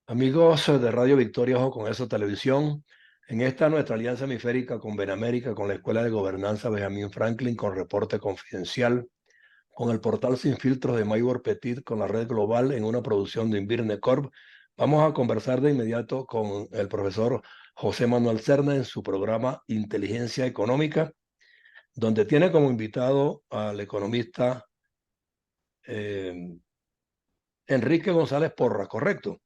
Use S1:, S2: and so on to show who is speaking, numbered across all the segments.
S1: Amigos de Radio Victoria, Ojo con Eso Televisión, en esta nuestra alianza hemisférica con Benamérica, con la Escuela de Gobernanza Benjamin Franklin, con Reporte Confidencial, con el portal Sin Filtros de Maybor Petit, con la Red Global en una producción de Invirne Corp, vamos a conversar de inmediato con el profesor José Manuel Cerna en su programa Inteligencia Económica, donde tiene como invitado al economista eh, Enrique González Porra, ¿correcto?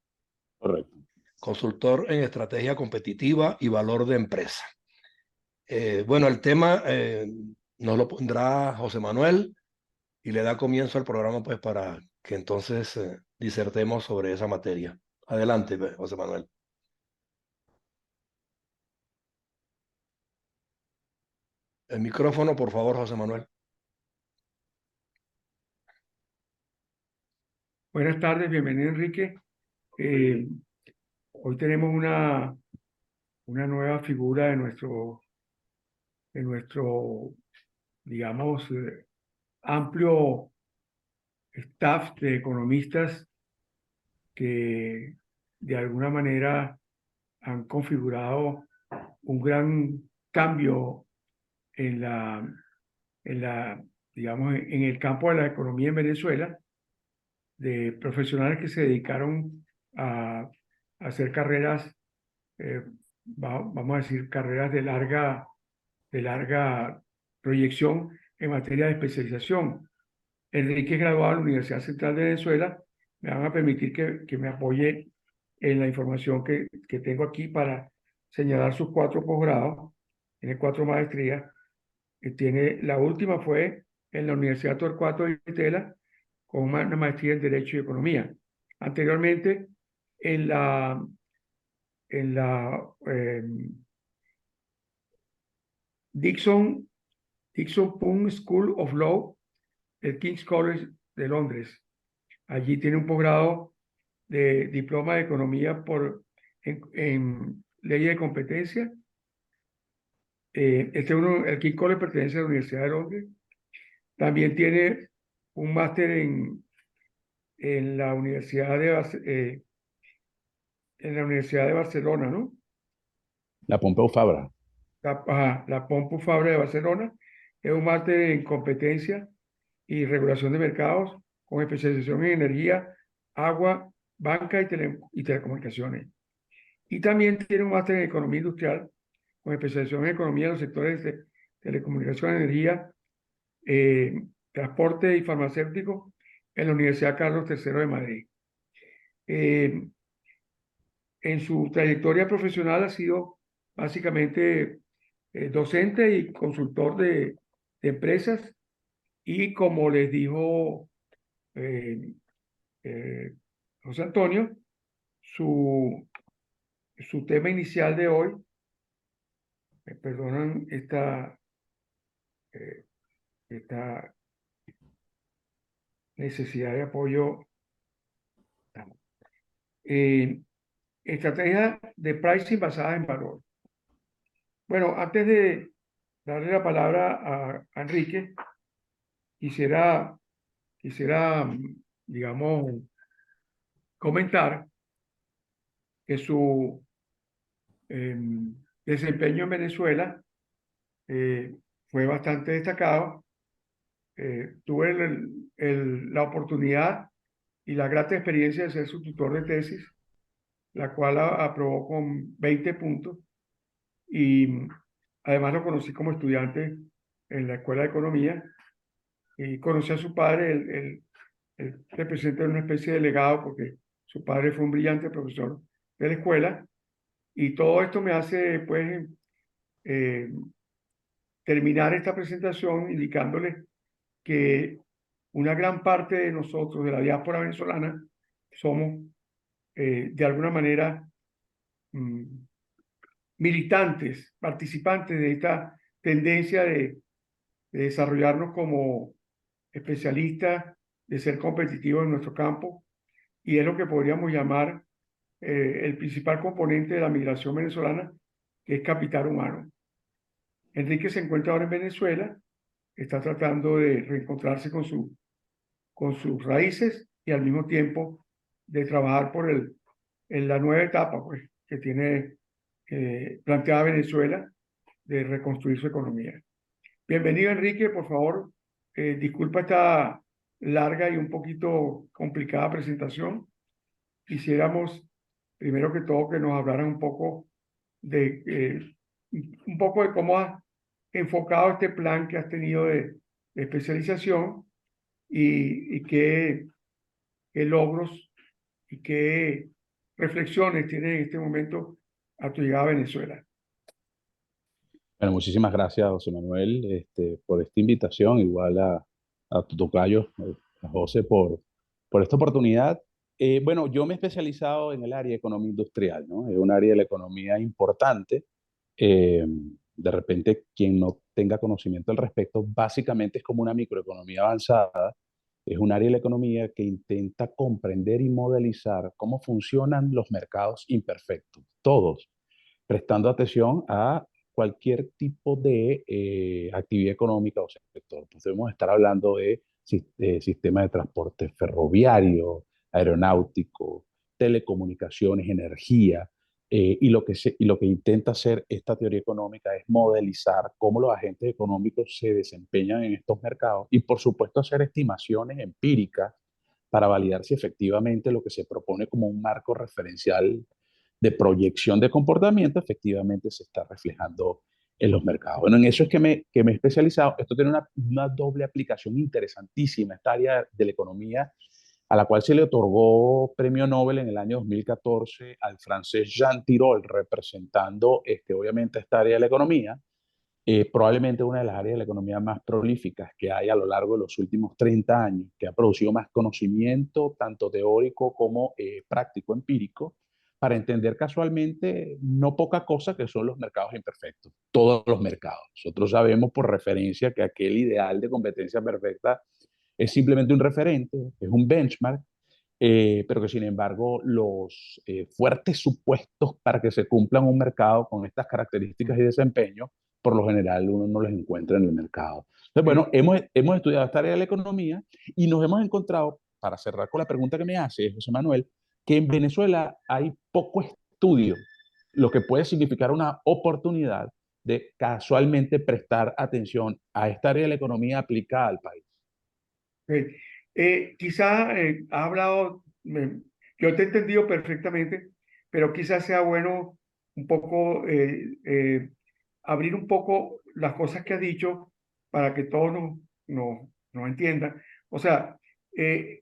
S2: Correcto.
S1: Consultor en estrategia competitiva y valor de empresa. Bueno, el tema nos lo pondrá José Manuel y le da comienzo al programa pues para que entonces disertemos sobre esa materia. Adelante, José Manuel. El micrófono, por favor, José Manuel.
S3: Buenas tardes, bienvenido Enrique. Eh, Hoy tenemos una nueva figura de nuestro, digamos, amplio staff de economistas que de alguna manera han configurado un gran cambio en digamos, en el campo de la economía en Venezuela, de profesionales que se dedicaron a hacer carreras, eh, vamos a decir, carreras de larga proyección en materia de especialización. Enrique es graduado de la Universidad Central de Venezuela. Me van a permitir que me apoye en la información que tengo aquí para señalar sus 4 posgrados. Tiene 4 maestrías. La última fue en la Universidad Torcuato de Itela, con una maestría en Derecho y Economía. Anteriormente, en la Dixon Pung School of Law, el King's College de Londres. Allí tiene un posgrado de diploma de economía en leyes de competencia. El King's College pertenece a la Universidad de Londres. También tiene un máster en la Universidad de Barcelona, ¿no?
S2: La Pompeu Fabra.
S3: La Pompeu Fabra de Barcelona. Es un máster en competencia y regulación de mercados con especialización en energía, agua, banca y telecomunicaciones. Y también tiene un máster en economía industrial con especialización en economía en los sectores de telecomunicación, energía, transporte y farmacéutico en la Universidad Carlos III de Madrid. En su trayectoria profesional ha sido básicamente docente y consultor de empresas, y como les dijo eh, José Antonio, su tema inicial de hoy, me perdonan eh, esta necesidad de apoyo, eh, estrategia de pricing basada en valor. Bueno, antes de darle la palabra a Enrique, quisiera, digamos, comentar que su desempeño en Venezuela fue bastante destacado. Tuve la oportunidad y la grata experiencia de ser su tutor de tesis, la cual aprobó con 20 puntos, y además lo conocí como estudiante en la Escuela de Economía, y conocí a su padre. Él representa una especie de legado porque su padre fue un brillante profesor de la escuela, y todo esto me hace pues eh, terminar esta presentación indicándoles que una gran parte de nosotros, de la diáspora venezolana, somos de alguna manera mm, militantes, participantes de esta tendencia de desarrollarnos como especialistas, de ser competitivos en nuestro campo, y es lo que podríamos llamar el principal componente de la migración venezolana, que es capital humano. Enrique se encuentra ahora en Venezuela, está tratando de reencontrarse con sus raíces, y al mismo tiempo de trabajar por en la nueva etapa pues, que tiene planteada Venezuela de reconstruir su economía. Bienvenido, Enrique, por favor. Disculpa esta larga y un poquito complicada presentación. Quisiéramos, primero que todo, que nos hablaran un poco de cómo has enfocado este plan que has tenido de especialización y qué logros y qué reflexiones tienes en este momento a tu llegada a Venezuela.
S2: Bueno, muchísimas gracias, José Manuel, por esta invitación, igual a tu tocayo, a José, por esta oportunidad. Bueno, yo me he especializado en el área de economía industrial, ¿no? Es un área de la economía importante. De repente, quien no tenga conocimiento al respecto, básicamente es como una microeconomía avanzada. Es un área de la economía que intenta comprender y modelizar cómo funcionan los mercados imperfectos, todos, prestando atención a cualquier tipo de actividad económica o sector. Podemos estar hablando de sistemas de transporte ferroviario, aeronáutico, telecomunicaciones, energía, y lo que intenta hacer esta teoría económica es modelizar cómo los agentes económicos se desempeñan en estos mercados y, por supuesto, hacer estimaciones empíricas para validar si efectivamente lo que se propone como un marco referencial de proyección de comportamiento efectivamente se está reflejando en los mercados. Bueno, en eso es que me he especializado. Esto tiene una doble aplicación interesantísima, esta área de la economía, a la cual se le otorgó premio Nobel en el año 2014 al francés Jean Tirole, representando obviamente esta área de la economía, probablemente una de las áreas de la economía más prolíficas que hay a lo largo de los últimos 30 años, que ha producido más conocimiento, tanto teórico como práctico, empírico, para entender casualmente no poca cosa que son los mercados imperfectos, todos los mercados. Nosotros sabemos por referencia que aquel ideal de competencia perfecta es simplemente un referente, es un benchmark, pero que sin embargo los fuertes supuestos para que se cumplan un mercado con estas características y desempeño, por lo general uno no los encuentra en el mercado. Entonces, bueno, hemos estudiado esta área de la economía y nos hemos encontrado, para cerrar con la pregunta que me hace José Manuel, que en Venezuela hay poco estudio, lo que puede significar una oportunidad de casualmente prestar atención a esta área de la economía aplicada al país.
S3: Quizá ha hablado, yo te he entendido perfectamente, pero quizás sea bueno un poco abrir un poco las cosas que has dicho para que todos nos entiendan. O sea,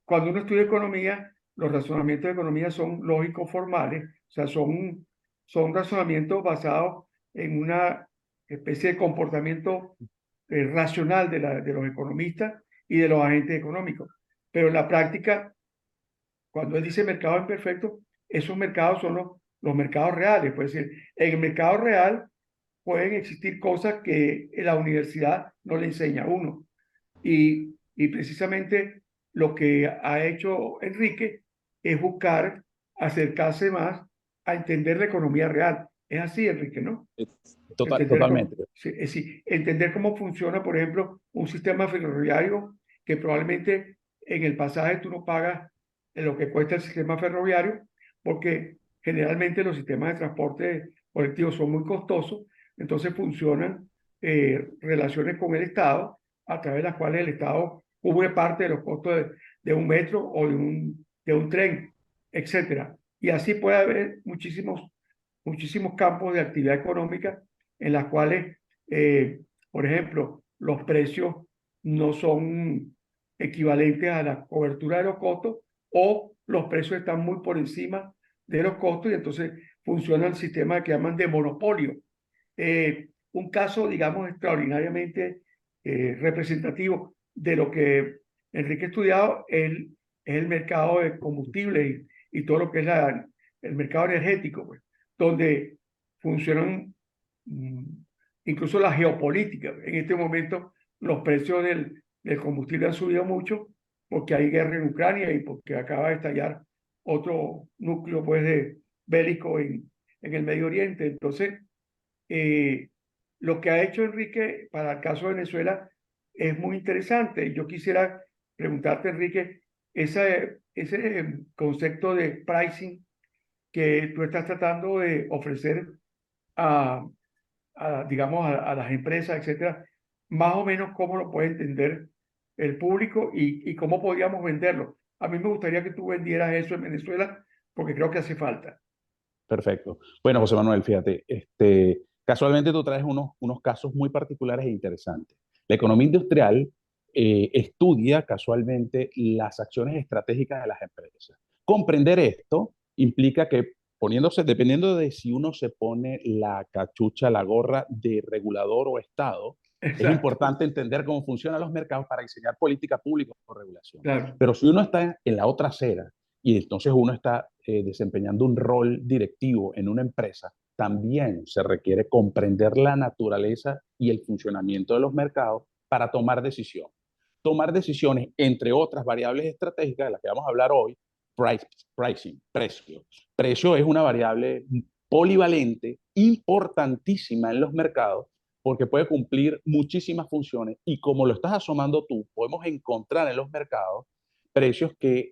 S3: cuando uno estudia economía, los razonamientos de economía son lógicos formales, o sea, son razonamientos basados en una especie de comportamiento racional de los economistas y de los agentes económicos. Pero en la práctica, cuando él dice mercado imperfecto, esos mercados son los mercados reales. Puede decir, en el mercado real pueden existir cosas que la universidad no le enseña a uno. Y precisamente lo que ha hecho Enrique es buscar acercarse más a entender la economía real. Es así, Enrique, ¿no?
S2: Totalmente.
S3: Sí, es decir, entender cómo funciona, por ejemplo, un sistema ferroviario que probablemente en el pasaje tú no pagas lo que cuesta el sistema ferroviario, porque generalmente los sistemas de transporte colectivo son muy costosos, entonces funcionan relaciones con el Estado, a través de las cuales el Estado cubre parte de los costos de un metro o de un tren, etcétera. Y así puede haber muchísimos campos de actividad económica en las cuales, por ejemplo, los precios no son equivalentes a la cobertura de los costos o los precios están muy por encima de los costos y entonces funciona el sistema que llaman de monopolio. Un caso, digamos, extraordinariamente representativo de lo que Enrique ha estudiado es el mercado de combustibles y todo lo que es el mercado energético, pues, donde funcionan incluso la geopolítica. En este momento los precios del combustible han subido mucho porque hay guerra en Ucrania y porque acaba de estallar otro núcleo pues, bélico en el Medio Oriente. Entonces, lo que ha hecho Enrique para el caso de Venezuela es muy interesante. Yo quisiera preguntarte, Enrique, ese concepto de pricing que tú estás tratando de ofrecer a, digamos, a las empresas, etcétera, más o menos cómo lo puede entender el público y cómo podríamos venderlo. A mí me gustaría que tú vendieras eso en Venezuela porque creo que hace falta.
S2: Perfecto. Bueno, José Manuel, fíjate, casualmente tú traes unos casos muy particulares e interesantes. La economía industrial estudia casualmente las acciones estratégicas de las empresas. Comprender esto implica que poniéndose, dependiendo de si uno se pone la cachucha, la gorra de regulador o Estado, es
S3: Exacto,
S2: importante entender cómo funcionan los mercados para diseñar política pública o regulación.
S3: claro,
S2: Pero si uno está en la otra acera y entonces uno está desempeñando un rol directivo en una empresa, también se requiere comprender la naturaleza y el funcionamiento de los mercados para tomar decisiones. Tomar decisiones, entre otras variables estratégicas de las que vamos a hablar hoy, pricing, precio. Precio es una variable polivalente, importantísima en los mercados, porque puede cumplir muchísimas funciones y como lo estás asomando tú, podemos encontrar en los mercados precios que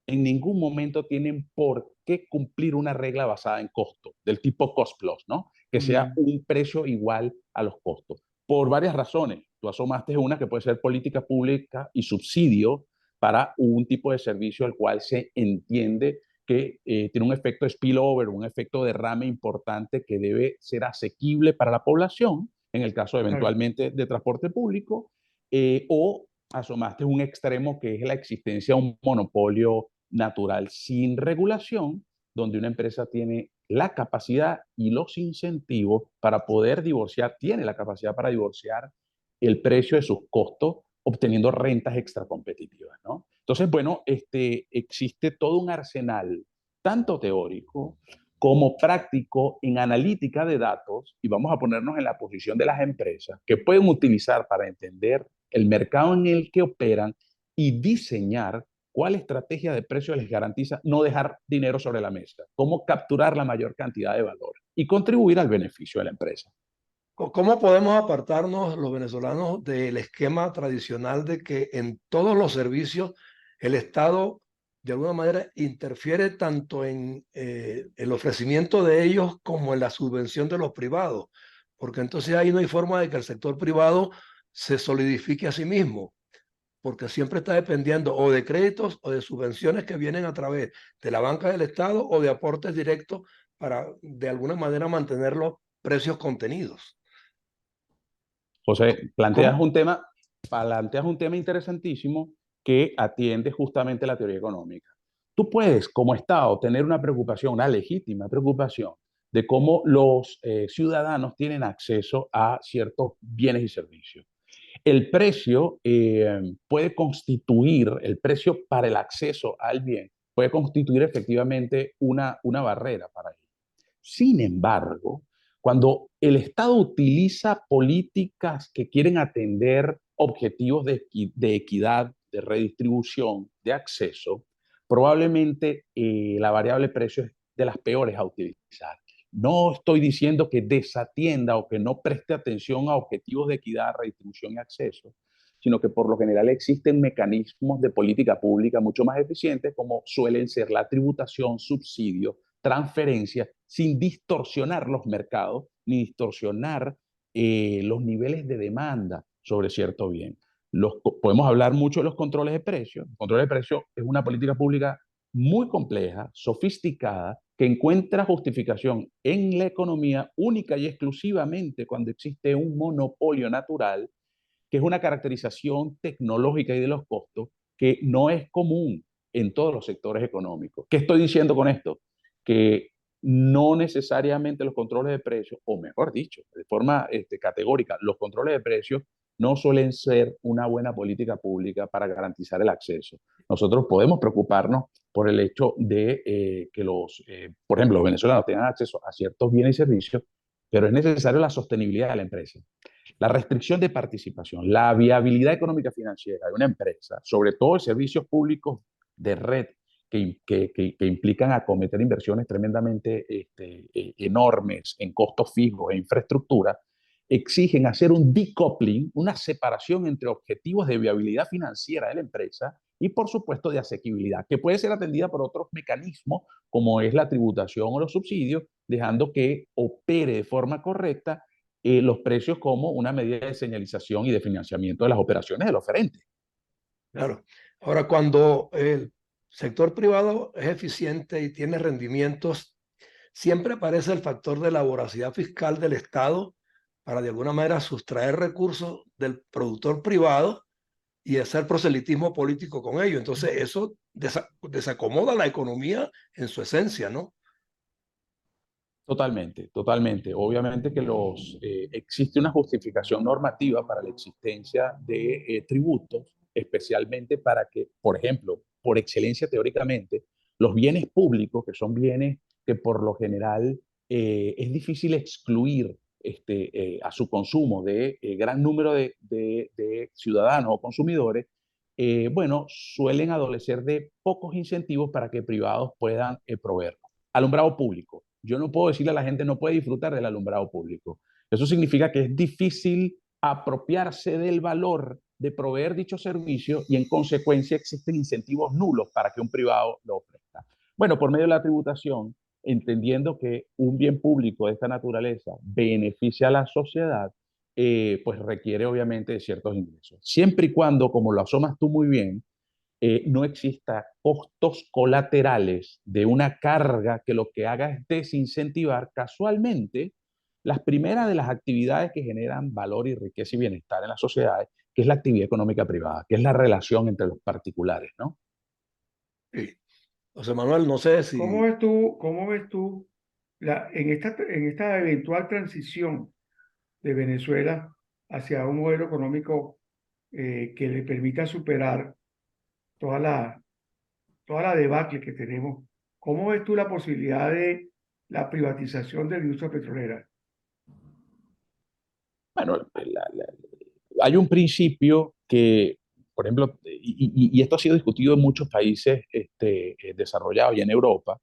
S2: en ningún momento tienen por qué cumplir una regla basada en costo, del tipo cost plus, ¿no? Que sea
S3: mm,
S2: un precio igual a los costos. Por varias razones. Tú asomaste una que puede ser política pública y subsidio para un tipo de servicio al cual se entiende que tiene un efecto spillover, un efecto derrame importante que debe ser asequible para la población, en el caso
S3: claro,
S2: eventualmente de transporte público, o asomaste un extremo que es la existencia de un monopolio natural sin regulación, donde una empresa tiene la capacidad y los incentivos para poder divorciar, tiene la capacidad para divorciar el precio de sus costos obteniendo rentas extra competitivas, ¿no? Entonces, bueno, existe todo un arsenal, tanto teórico como práctico en analítica de datos, y vamos a ponernos en la posición de las empresas que pueden utilizar para entender el mercado en el que operan y diseñar cuál estrategia de precio les garantiza no dejar dinero sobre la mesa, cómo capturar la mayor cantidad de valor y contribuir al beneficio de la empresa.
S1: ¿Cómo podemos apartarnos los venezolanos del esquema tradicional de que en todos los servicios el Estado de alguna manera interfiere tanto en el ofrecimiento de ellos como en la subvención de los privados? Porque entonces ahí no hay forma de que el sector privado se solidifique a sí mismo, porque siempre está dependiendo o de créditos o de subvenciones que vienen a través de la banca del Estado o de aportes directos para de alguna manera mantener los precios contenidos.
S2: José,
S1: ¿Cómo?
S2: planteas un tema interesantísimo que atiende justamente la teoría económica. Tú puedes, como Estado, tener una preocupación, una legítima preocupación de cómo los ciudadanos tienen acceso a ciertos bienes y servicios. El precio puede constituir, el precio para el acceso al bien, puede constituir efectivamente una barrera para ello. Sin embargo, cuando el Estado utiliza políticas que quieren atender objetivos de equidad, de redistribución, de acceso, probablemente la variable precio es de las peores a utilizar. No estoy diciendo que desatienda o que no preste atención a objetivos de equidad, redistribución y acceso, sino que por lo general existen mecanismos de política pública mucho más eficientes, como suelen ser la tributación, subsidio, transferencias, sin distorsionar los mercados ni distorsionar los niveles de demanda sobre cierto bien. Podemos hablar mucho de los controles de precios. El control de precios es una política pública muy compleja, sofisticada, que encuentra justificación en la economía única y exclusivamente cuando existe un monopolio natural, que es una caracterización tecnológica y de los costos que no es común en todos los sectores económicos. ¿Qué estoy diciendo con esto? Que no necesariamente los controles de precios, o mejor dicho, de forma categórica, los controles de precios no suelen ser una buena política pública para garantizar el acceso. Nosotros podemos preocuparnos por el hecho de que por ejemplo, los venezolanos tengan acceso a ciertos bienes y servicios, pero es necesario la sostenibilidad de la empresa. La restricción de participación, la viabilidad económica financiera de una empresa, sobre todo en servicios públicos de red que implican acometer inversiones tremendamente enormes en costos fijos e infraestructura, exigen hacer un decoupling, una separación entre objetivos de viabilidad financiera de la empresa y por supuesto de asequibilidad, que puede ser atendida por otros mecanismos como es la tributación o los subsidios, dejando que opere de forma correcta los precios como una medida de señalización y de financiamiento de las operaciones del oferente.
S1: Claro. Ahora, cuando el sector privado es eficiente y tiene rendimientos, siempre aparece el factor de la voracidad fiscal del Estado para de alguna manera sustraer recursos del productor privado y hacer proselitismo político con ello. Entonces, eso desacomoda la economía en su esencia, ¿no?
S2: Totalmente, totalmente. Obviamente que existe una justificación normativa para la existencia de tributos, especialmente para que, por ejemplo, por excelencia teóricamente, los bienes públicos, que son bienes que por lo general es difícil excluir a su consumo de gran número de ciudadanos o consumidores, bueno, suelen adolecer de pocos incentivos para que privados puedan proveer. Alumbrado público. Yo no puedo decirle a la gente no puede disfrutar del alumbrado público. Eso significa que es difícil apropiarse del valor de proveer dicho servicio y en consecuencia existen incentivos nulos para que un privado lo ofrezca. Bueno, por medio de la tributación, entendiendo que un bien público de esta naturaleza beneficia a la sociedad, pues requiere obviamente de ciertos ingresos. Siempre y cuando, como lo asomas tú muy bien, no exista costos colaterales de una carga que lo que haga es desincentivar casualmente las primeras de las actividades que generan valor y riqueza y bienestar en las sociedades, que es la actividad económica privada, que es la relación entre los particulares, ¿no?
S1: Sí. José Manuel, no sé si
S3: Cómo ves tú en esta eventual transición de Venezuela hacia un modelo económico que le permita superar toda toda la debacle que tenemos? ¿Cómo ves tú la posibilidad de la privatización de la industria petrolera?
S2: Bueno, hay un principio que, por ejemplo, y esto ha sido discutido en muchos países desarrollados y en Europa,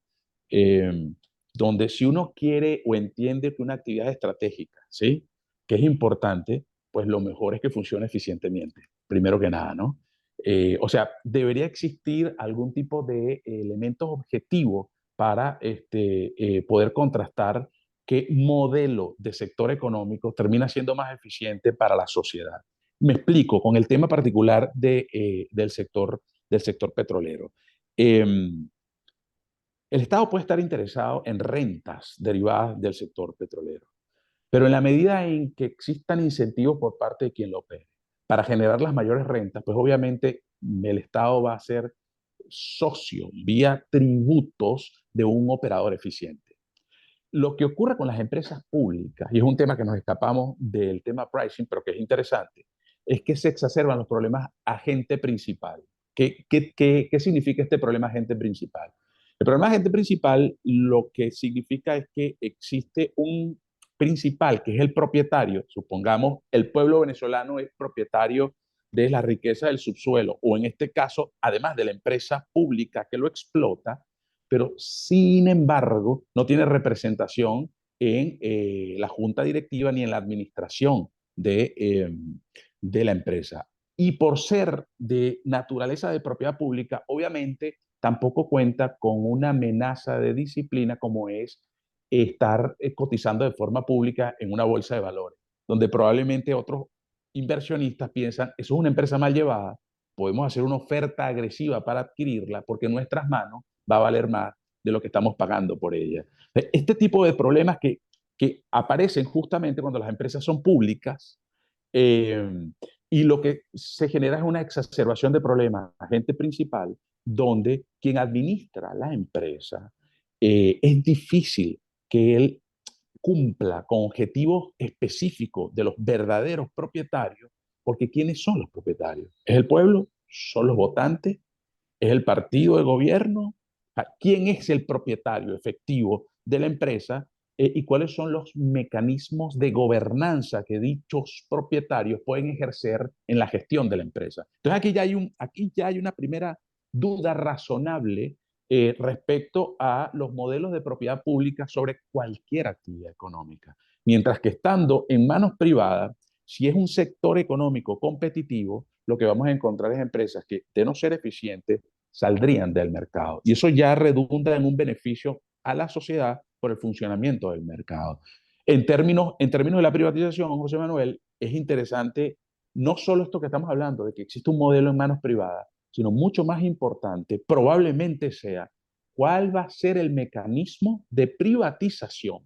S2: eh, donde si uno quiere o entiende que una actividad estratégica, ¿sí? Que es importante, pues lo mejor es que funcione eficientemente, primero que nada, ¿no? O sea, debería existir algún tipo de elementos objetivos para poder contrastar qué modelo de sector económico termina siendo más eficiente para la sociedad. Me explico con el tema particular del sector petrolero. Eh, el Estado puede estar interesado en rentas derivadas del sector petrolero, pero en la medida en que existan incentivos por parte de quien lo opere para generar las mayores rentas, pues obviamente el Estado va a ser socio vía tributos de un operador eficiente. Lo que ocurre con las empresas públicas, y es un tema que nos escapamos del tema pricing, pero que es interesante, es que se exacerban los problemas agente principal. ¿Qué significa este problema agente principal? El problema agente principal lo que significa es que existe un principal, que es el propietario. Supongamos, el pueblo venezolano es propietario de la riqueza del subsuelo, o en este caso, además de la empresa pública que lo explota, pero sin embargo no tiene representación en la junta directiva ni en la administración de la empresa. Y por ser de naturaleza de propiedad pública, obviamente tampoco cuenta con una amenaza de disciplina como es estar cotizando de forma pública en una bolsa de valores, donde probablemente otros inversionistas piensan, eso es una empresa mal llevada, podemos hacer una oferta agresiva para adquirirla porque en nuestras manos va a valer más de lo que estamos pagando por ella. Este tipo de problemas que aparecen justamente cuando las empresas son públicas eh, y lo que se genera es una exacerbación de problemas, agente principal, donde quien administra la empresa es difícil que él cumpla con objetivos específicos de los verdaderos propietarios, porque ¿quiénes son los propietarios? ¿Es el pueblo? ¿Son los votantes? ¿Es el partido de gobierno? ¿Quién es el propietario efectivo de la empresa? ¿Y cuáles son los mecanismos de gobernanza que dichos propietarios pueden ejercer en la gestión de la empresa? Entonces aquí ya hay una primera duda razonable respecto a los modelos de propiedad pública sobre cualquier actividad económica. Mientras que estando en manos privadas, Si es un sector económico competitivo, lo que vamos a encontrar es empresas que, de no ser eficientes, saldrían del mercado. Y eso ya redunda en un beneficio a la sociedad por el funcionamiento del mercado. En términos de la privatización, José Manuel, es interesante no solo esto que estamos hablando, de que existe un modelo en manos privadas, sino mucho más importante, probablemente sea cuál va a ser el mecanismo de privatización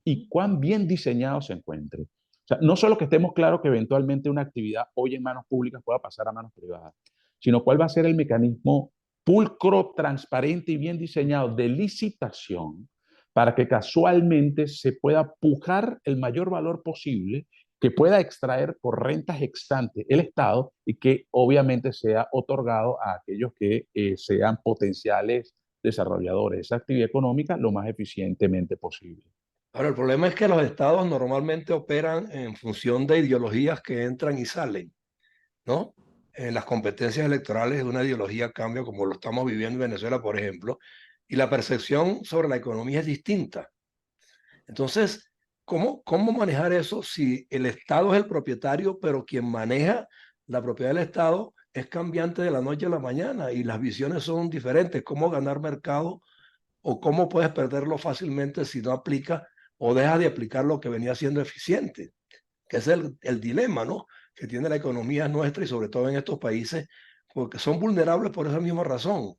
S2: y cuán bien diseñado se encuentre. O sea, no solo que estemos claros que eventualmente una actividad hoy en manos públicas pueda pasar a manos privadas, sino cuál va a ser el mecanismo pulcro, transparente y bien diseñado de licitación para que casualmente se pueda pujar el mayor valor posible que pueda extraer por rentas ex ante el Estado y que obviamente sea otorgado a aquellos que sean potenciales desarrolladores de esa actividad económica lo más eficientemente posible.
S1: Ahora, el problema es que los estados normalmente operan en función de ideologías que entran y salen, ¿no? En las competencias electorales una ideología cambia, como lo estamos viviendo en Venezuela, por ejemplo, y la percepción sobre la economía es distinta. Entonces, ¿cómo manejar eso si el Estado es el propietario, pero quien maneja la propiedad del Estado es cambiante de la noche a la mañana y las visiones son diferentes? ¿Cómo ganar mercado o cómo puedes perderlo fácilmente si no aplicas o dejas de aplicar lo que venía siendo eficiente? Que es el dilema, ¿no? Que tiene la economía nuestra y sobre todo en estos países, porque son vulnerables por esa misma razón.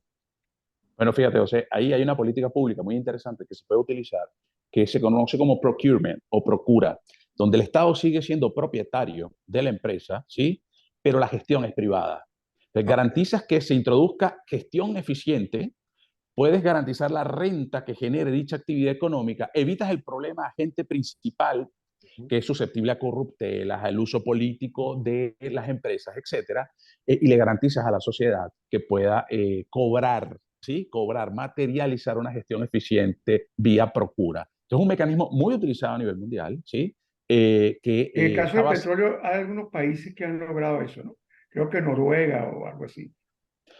S2: Bueno, fíjate, José, ahí hay una política pública muy interesante que se puede utilizar, que se conoce como procurement o procura, donde el Estado sigue siendo propietario de la empresa, ¿sí? Pero la gestión es privada. Entonces,
S1: Okay.
S2: garantizas que se introduzca gestión eficiente, puedes garantizar la renta que genere dicha actividad económica, evitas el problema agente principal que es susceptible a corruptelas, al uso político de las empresas, etcétera, y le garantizas a la sociedad que pueda cobrar, ¿sí? Cobrar, materializar una gestión eficiente vía procura. Esto es un mecanismo muy utilizado a nivel mundial, ¿sí? Que
S3: En el caso del
S2: estaba
S3: petróleo, hay algunos países que han logrado eso, ¿no? Creo que Noruega o algo así.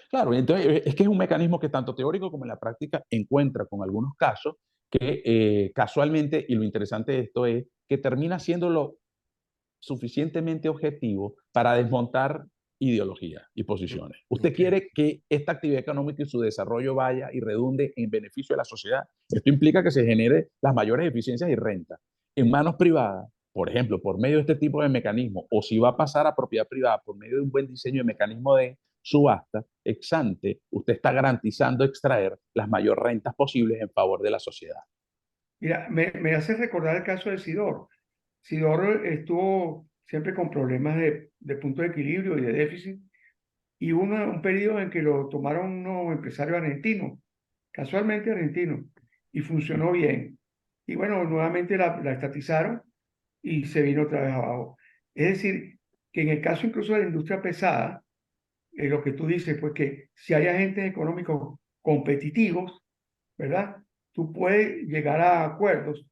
S2: Claro, entonces es que es un mecanismo que tanto teórico como en la práctica encuentra con algunos casos que casualmente, y lo interesante de esto es que termina siendo lo suficientemente objetivo para desmontar ideologías y posiciones. Usted
S1: Okay.
S2: quiere que esta actividad económica y su desarrollo vaya y redunde en beneficio de la sociedad. Esto implica que se genere las mayores eficiencias y rentas. En manos privadas, por ejemplo, por medio de este tipo de mecanismos, o si va a pasar a propiedad privada por medio de un buen diseño de mecanismo de subasta, ex ante, usted está garantizando extraer las mayores rentas posibles en favor de la sociedad.
S3: Mira, me hace recordar el caso de Sidor. Sidor estuvo siempre con problemas de punto de equilibrio y de déficit, y hubo un periodo en que lo tomaron unos empresarios argentinos, casualmente argentinos, y funcionó bien. Y bueno, nuevamente la estatizaron y se vino otra vez abajo. Es decir, que en el caso incluso de la industria pesada, lo que tú dices, pues que si hay agentes económicos competitivos, ¿verdad? Tú puedes llegar a acuerdos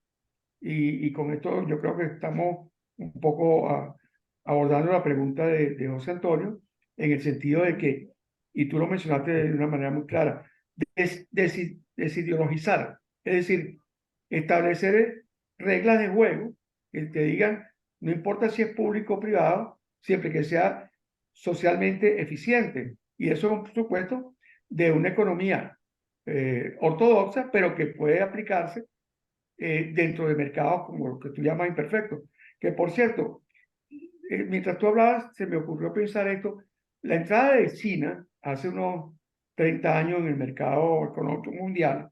S3: y con esto yo creo que estamos un poco abordando la pregunta de José Antonio en el sentido de que, y tú lo mencionaste de una manera muy clara, desideologizar, es decir, establecer reglas de juego que te digan, no importa si es público o privado, siempre que sea socialmente eficiente. Y eso, por supuesto, de una economía ortodoxa, pero que puede aplicarse dentro de mercados como lo que tú llamas imperfectos. Que por cierto, mientras tú hablabas, se me ocurrió pensar esto, la entrada de China hace unos 30 años en el mercado económico mundial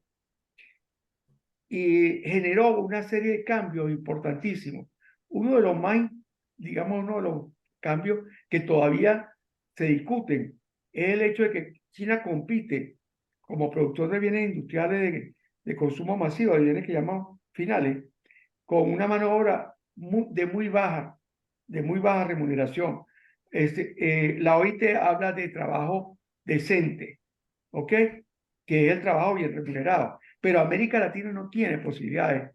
S3: y generó una serie de cambios importantísimos. Uno de los más, digamos, uno de los cambios que todavía se discuten es el hecho de que China compite como productor de bienes industriales de consumo masivo, de bienes que llamamos finales, con una mano de obra de muy baja remuneración. La OIT habla de trabajo decente, ¿ok? Que es el trabajo bien remunerado. Pero América Latina no tiene posibilidades,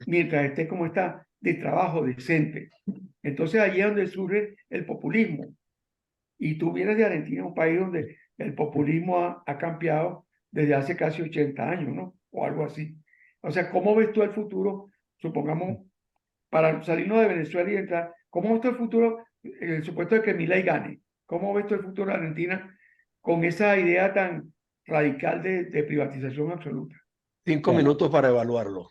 S3: mientras esté como está, de trabajo decente. Entonces allí es donde surge el populismo. Y tú vienes de Argentina, un país donde el populismo ha cambiado desde hace casi 80 años, ¿no? O algo así. O sea, ¿cómo ves tú el futuro? Supongamos, para salirnos de Venezuela y entrar ¿Cómo ves tú el futuro, en el supuesto de que Milei gane? ¿Cómo ves tú el futuro de Argentina con esa idea tan radical de privatización absoluta?
S1: 5 minutos para evaluarlo.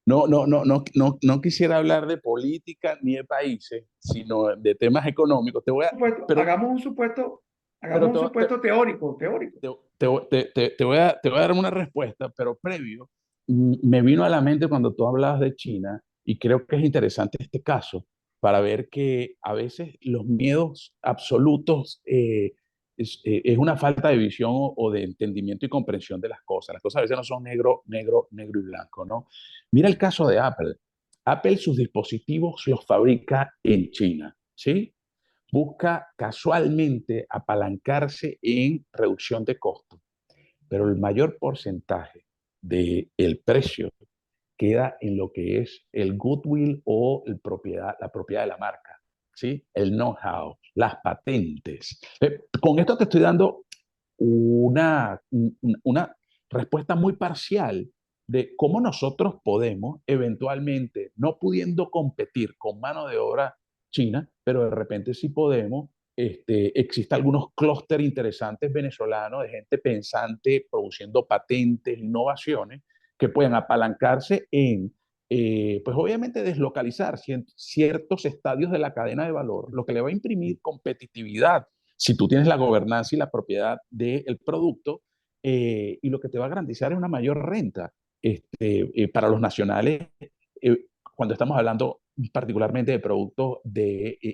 S2: No quisiera hablar de política ni de países, sino de temas económicos. Pero, pero
S3: Hagamos un supuesto teórico, teórico.
S2: te voy a dar una respuesta, pero previo, me vino a la mente cuando tú hablabas de China, y creo que es interesante este caso, para ver que a veces los miedos absolutos es una falta de visión o de entendimiento y comprensión de las cosas. Las cosas a veces no son negro y blanco, ¿no? Mira el caso de Apple. Apple sus dispositivos los fabrica en China, ¿sí? Busca casualmente apalancarse en reducción de costos, pero el mayor porcentaje del precio queda en lo que es el goodwill o la propiedad de la marca, ¿sí? El know-how, las patentes. Con esto te estoy dando una respuesta muy parcial de cómo nosotros podemos eventualmente, no pudiendo competir con mano de obra china, pero de repente sí podemos, existen algunos clústeres interesantes venezolanos de gente pensante, produciendo patentes, innovaciones, que pueden apalancarse en, pues obviamente deslocalizar ciertos estadios de la cadena de valor, lo que le va a imprimir competitividad si tú tienes la gobernanza y la propiedad del producto, y lo que te va a garantizar es una mayor renta para los nacionales, cuando estamos hablando particularmente de productos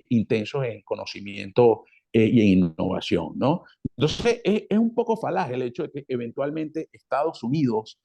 S2: intensos en conocimiento y en innovación, ¿no? Entonces, es un poco falaz el hecho de que eventualmente Estados Unidos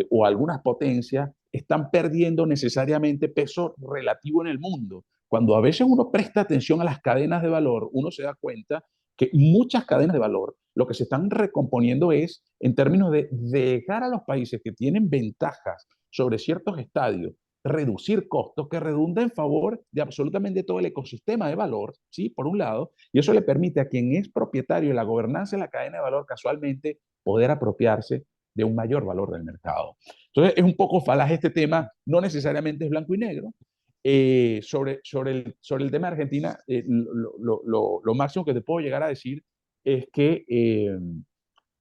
S2: o algunas potencias están perdiendo necesariamente peso relativo en el mundo. Cuando a veces uno presta atención a las cadenas de valor, uno se da cuenta que muchas cadenas de valor lo que se están recomponiendo es en términos de dejar a los países que tienen ventajas sobre ciertos estadios, reducir costos que redunda en favor de absolutamente todo el ecosistema de valor, ¿sí? Por un lado, y eso le permite a quien es propietario de la gobernanza de la cadena de valor casualmente poder apropiarse de un mayor valor del mercado. Entonces, es un poco falaz este tema, no necesariamente es blanco y negro. Sobre el tema de Argentina, lo máximo que te puedo llegar a decir es que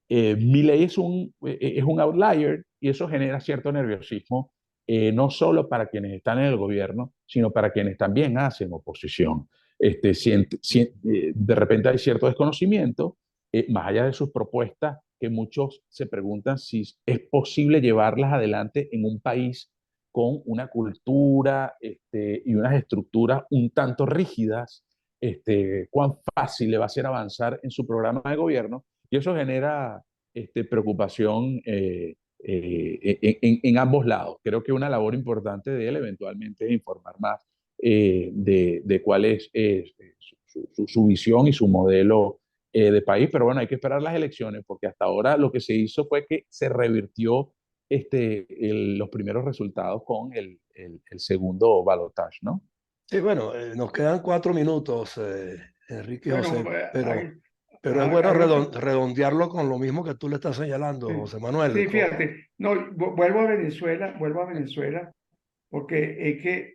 S2: Milei es un outlier, y eso genera cierto nerviosismo, no solo para quienes están en el gobierno, sino para quienes también hacen oposición. De repente hay cierto desconocimiento, más allá de sus propuestas, que muchos se preguntan si es posible llevarlas adelante en un país con una cultura y unas estructuras un tanto rígidas, cuán fácil le va a ser avanzar en su programa de gobierno, y eso genera preocupación en ambos lados. Creo que una labor importante de él eventualmente es informar más de cuál es su visión y su modelo de país, pero bueno, hay que esperar las elecciones, porque hasta ahora lo que se hizo fue que se revirtió los primeros resultados con el segundo balotaje, ¿no?
S1: Sí, bueno, nos quedan 4 minutos, Enrique José,
S3: Bueno,
S1: pero es bueno
S3: hay otro.
S1: redondearlo con lo mismo que tú le estás señalando,
S3: Sí,
S1: José Manuel.
S3: sí, fíjate, no, vuelvo a Venezuela, porque es que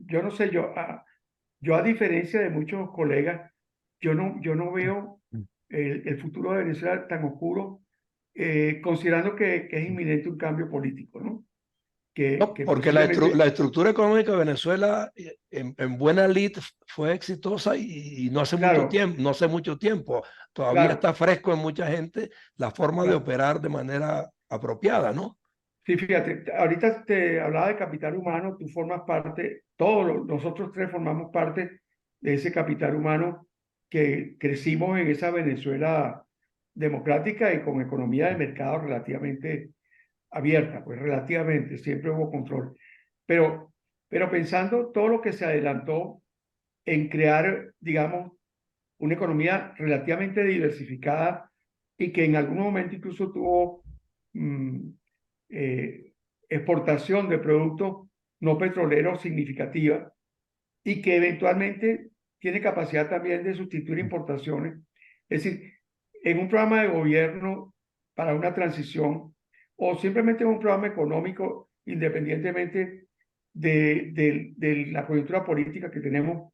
S3: yo no sé, yo a diferencia de muchos colegas, yo no veo el futuro de Venezuela tan oscuro, considerando que es inminente un cambio político, ¿no?
S1: No,
S3: Que
S1: porque la
S3: posiblemente,
S1: estructura económica de Venezuela en buena lid fue exitosa y no hace mucho
S3: claro,
S1: tiempo, no hace mucho tiempo. Todavía
S3: claro,
S1: está fresco en mucha gente la forma de
S3: claro.
S1: operar de manera apropiada, ¿no?
S3: Sí, fíjate, ahorita te hablaba de capital humano, tú formas parte, todos nosotros tres formamos parte de ese capital humano que crecimos en esa Venezuela democrática y con economía de mercado relativamente abierta, pues relativamente, siempre hubo control. Pero, pero pensando todo lo que se adelantó en crear, digamos, una economía relativamente diversificada y que en algún momento incluso tuvo mm, eh, exportación de productos no petroleros significativa y que eventualmente tiene capacidad también de sustituir importaciones. Es decir, en un programa de gobierno para una transición o simplemente en un programa económico, independientemente de la coyuntura política que tenemos,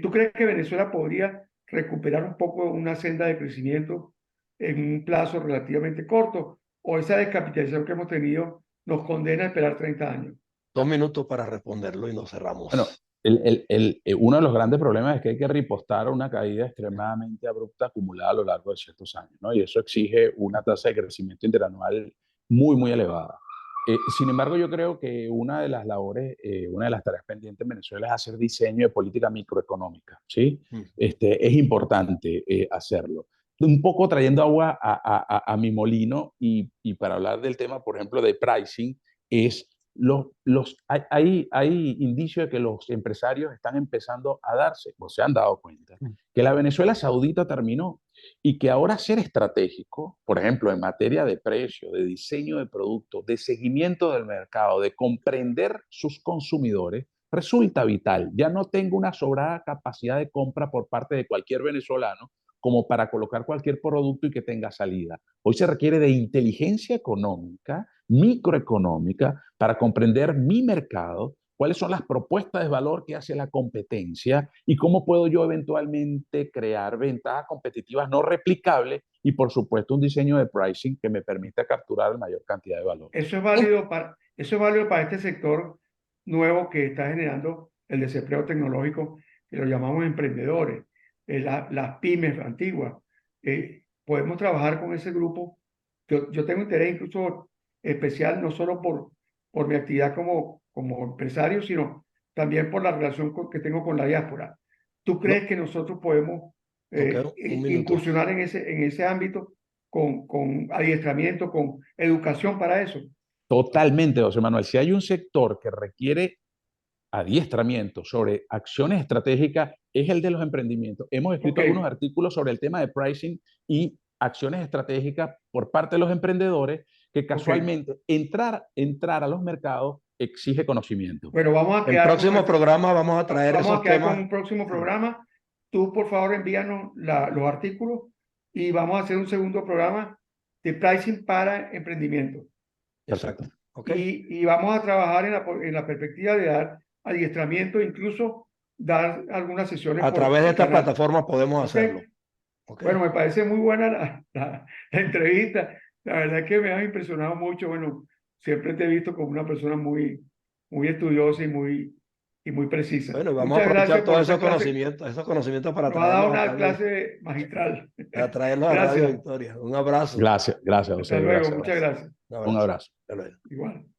S3: ¿tú crees que Venezuela podría recuperar un poco una senda de crecimiento en un plazo relativamente corto? ¿O esa descapitalización que hemos tenido nos condena a esperar 30 años?
S1: 2 minutos para responderlo y nos
S2: Bueno,
S1: cerramos.
S2: uno de los grandes problemas es que hay que ripostar a una caída extremadamente abrupta acumulada a lo largo de ciertos años, ¿no? Y eso exige una tasa de crecimiento interanual muy, muy elevada. Sin embargo, yo creo que una de las labores, una de las tareas pendientes en Venezuela es hacer diseño de política microeconómica, ¿sí? Es importante hacerlo. Un poco trayendo agua a mi molino y para hablar del tema, por ejemplo, de pricing, es hay indicios de que los empresarios están empezando a darse, o se han dado cuenta, que la Venezuela saudita terminó y que ahora ser estratégico, por ejemplo, en materia de precio, de diseño de productos, de seguimiento del mercado, de comprender sus consumidores, resulta vital. Ya no tengo una sobrada capacidad de compra por parte de cualquier venezolano como para colocar cualquier producto y que tenga salida. Hoy se requiere de inteligencia económica, microeconómica, para comprender mi mercado, cuáles son las propuestas de valor que hace la competencia y cómo puedo yo eventualmente crear ventajas competitivas no replicables y, por supuesto, un diseño de pricing que me permita capturar la mayor cantidad de valor.
S3: Eso es válido para este sector nuevo que está generando el desempleo tecnológico, que lo llamamos emprendedores, las pymes antiguas. Podemos trabajar con ese grupo. Yo tengo interés incluso especial, no solo por mi actividad como empresario, sino también por la relación que tengo con la diáspora. ¿Tú crees que nosotros podemos
S1: Ok, un minuto.
S3: incursionar en ese ámbito con adiestramiento, con educación para eso?
S2: Totalmente, José Manuel. Si hay un sector que requiere adiestramiento sobre acciones estratégicas, es el de los emprendimientos. Hemos escrito
S3: Ok,
S2: algunos artículos sobre el tema de pricing y acciones estratégicas por parte de los emprendedores, que
S3: ok.
S2: casualmente entrar a los mercados exige conocimiento.
S3: Bueno, vamos a
S1: En
S3: quedar con
S1: próximo
S3: nuestro,
S1: programa vamos a traer
S3: vamos a
S1: esos
S3: quedar con
S1: temas.
S3: un próximo programa. Tú, por favor, envíanos los artículos y vamos a hacer un segundo programa de pricing para emprendimiento.
S1: Exacto. Ok.
S3: Y vamos a trabajar en la perspectiva de dar adiestramiento, incluso dar algunas sesiones
S1: A
S3: por
S1: través de
S3: el
S1: estas
S3: canal.
S1: plataformas podemos
S3: ¿Ok?
S1: hacerlo. Ok.
S3: Bueno, me parece muy buena la entrevista. La verdad es que me has impresionado mucho. Bueno, siempre te he visto como una persona muy estudiosa y muy precisa.
S1: Bueno, y vamos a
S3: Muchas
S1: aprovechar
S3: gracias por
S1: todos
S3: esta clase.
S1: esos conocimientos para
S3: Nos ha dado
S1: traerlos a
S3: una
S1: Radio,
S3: clase magistral.
S1: a traerlos a Radio
S3: Gracias.
S1: Victoria. Un abrazo.
S2: Gracias,
S3: Hasta
S2: José.
S3: luego.
S2: Gracias,
S3: Muchas
S2: gracias.
S3: gracias.
S1: Un
S2: Un
S1: abrazo.
S2: abrazo.
S1: Hasta luego.
S3: Igual.